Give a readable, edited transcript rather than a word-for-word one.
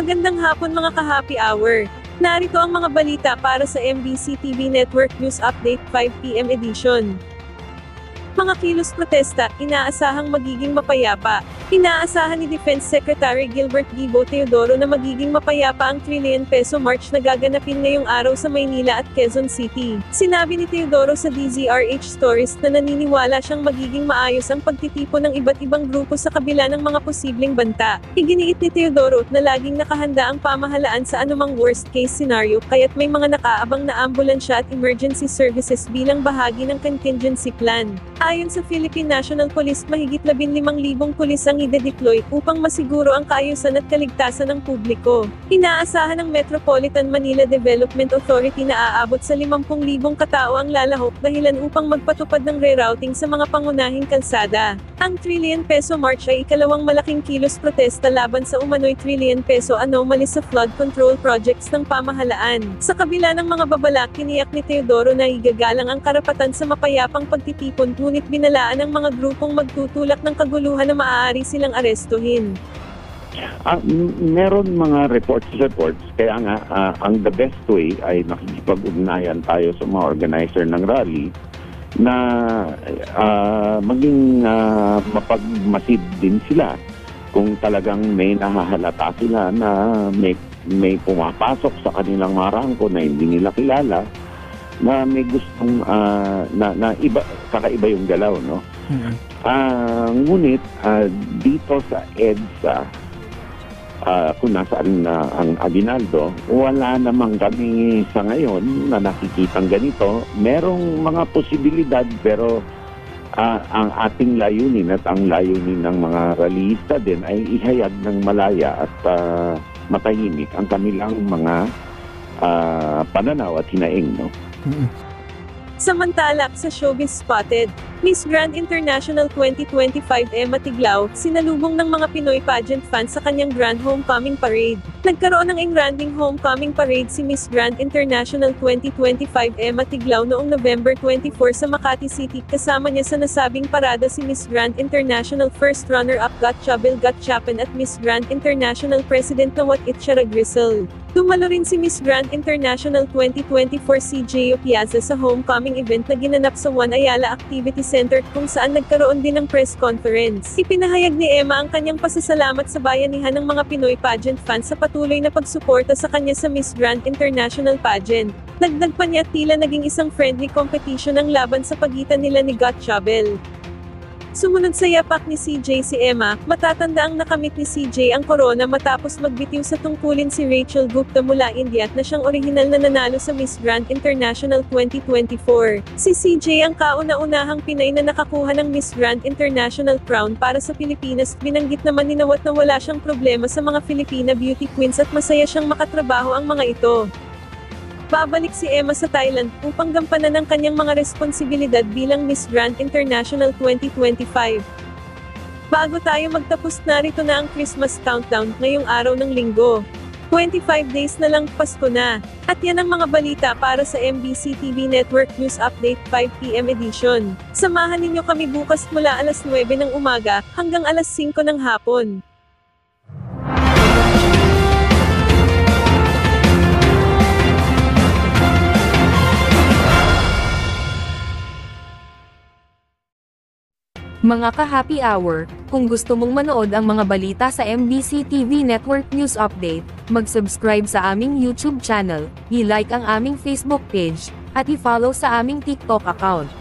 Magandang hapon mga ka-happy hour. Narito ang mga balita para sa MBC TV Network News Update 5 PM edition. Mga kilos protesta, inaasahang magiging mapayapa. Inaasahan ni Defense Secretary Gilbert Gibo Teodoro na magiging mapayapa ang trillion peso march na gaganapin ngayong araw sa Maynila at Quezon City. Sinabi ni Teodoro sa DZRH Stories na naniniwala siyang magiging maayos ang pagtitipon ng iba't ibang grupo sa kabila ng mga posibleng banta. Iginiit ni Teodoro na laging nakahanda ang pamahalaan sa anumang worst case scenario kaya't may mga nakaabang na ambulansya at emergency services bilang bahagi ng contingency plan. Ayon sa Philippine National Police, mahigit 15,000 pulis ang ide-deploy upang masiguro ang kaayusan at kaligtasan ng publiko. Inaasahan ng Metropolitan Manila Development Authority na aabot sa 50,000 katao ang lalahok dahilan upang magpatupad ng rerouting sa mga pangunahing kalsada. Ang trillion peso march ay ikalawang malaking kilos protesta laban sa umano'y trillion peso anomaly sa flood control projects ng pamahalaan. Sa kabila ng mga babala, tiniyak ni Teodoro na igagalang ang karapatan sa mapayapang pagtitipon, ngunit binalaan ng mga grupong magtutulak ng kaguluhan na maaari silang arestuhin. Meron mga reports, kaya nga ang the best way ay nakikipag-ugnayan tayo sa mga organizer ng rally na maging mapagmasid din sila kung talagang may nahahalata sila na may pumapasok sa kanilang mga rangko na hindi nila kilala, na may gustong na iba, kakaiba yung galaw, no? Ngunit dito sa EDSA, kung nasaan na ang Aguinaldo, wala namang kami sa ngayon na nakikitang ganito. Merong mga posibilidad, pero ang ating layunin at ang layunin ng mga rallyista din ay ihayag ng malaya at matahimik ang kanilang mga pananaw at hinaing, no? Samantala, sa Showbiz Spotted, Miss Grand International 2025 Emma Tiglao, sinalubong ng mga Pinoy pageant fans sa kanyang Grand Homecoming Parade. Nagkaroon ng engranding homecoming parade si Miss Grand International 2025 Emma Tiglao noong November 24 sa Makati City. Kasama niya sa nasabing parada si Miss Grand International First Runner-up Gatchabel Gatchapen at Miss Grand International President Nawat Itchara Grisel. Dumalo rin si Miss Grand International 2024 si Gio Piazza sa homecoming event na ginanap sa Juan Ayala Activity Center kung saan nagkaroon din ng press conference. Ipinahayag ni Emma ang kanyang pasasalamat sa bayanihan ng mga Pinoy pageant fans sa patuloy na pagsuporta sa kanya sa Miss Grand International pageant. Dagdag pa niya, tila naging isang friendly competition ang laban sa pagitan nila ni Gatchabel. Sumunod sa yapak ni CJ si Emma, matatandaang nakamit ni CJ ang corona matapos magbitiw sa tungkulin si Rachel Gupta mula India na siyang orihinal na nanalo sa Miss Grand International 2024. Si CJ ang kauna-unahang Pinay na nakakuha ng Miss Grand International crown para sa Pilipinas. Binanggit naman ni Nawat na wala siyang problema sa mga Filipina beauty queens at masaya siyang makatrabaho ang mga ito. Babalik si Emma sa Thailand upang gampanan ang kanyang mga responsibilidad bilang Miss Grand International 2025. Bago tayo magtapos, narito na ang Christmas countdown ngayong araw ng Linggo. 25 days na lang, Pasko na. At yan ang mga balita para sa MBC TV Network News Update 5 PM edition. Samahan ninyo kami bukas mula alas 9 ng umaga hanggang alas 5 ng hapon. Mga ka-happy hour, kung gusto mong manood ang mga balita sa MBC TV Network News Update, mag-subscribe sa aming YouTube channel, i-like ang aming Facebook page, at i-follow sa aming TikTok account.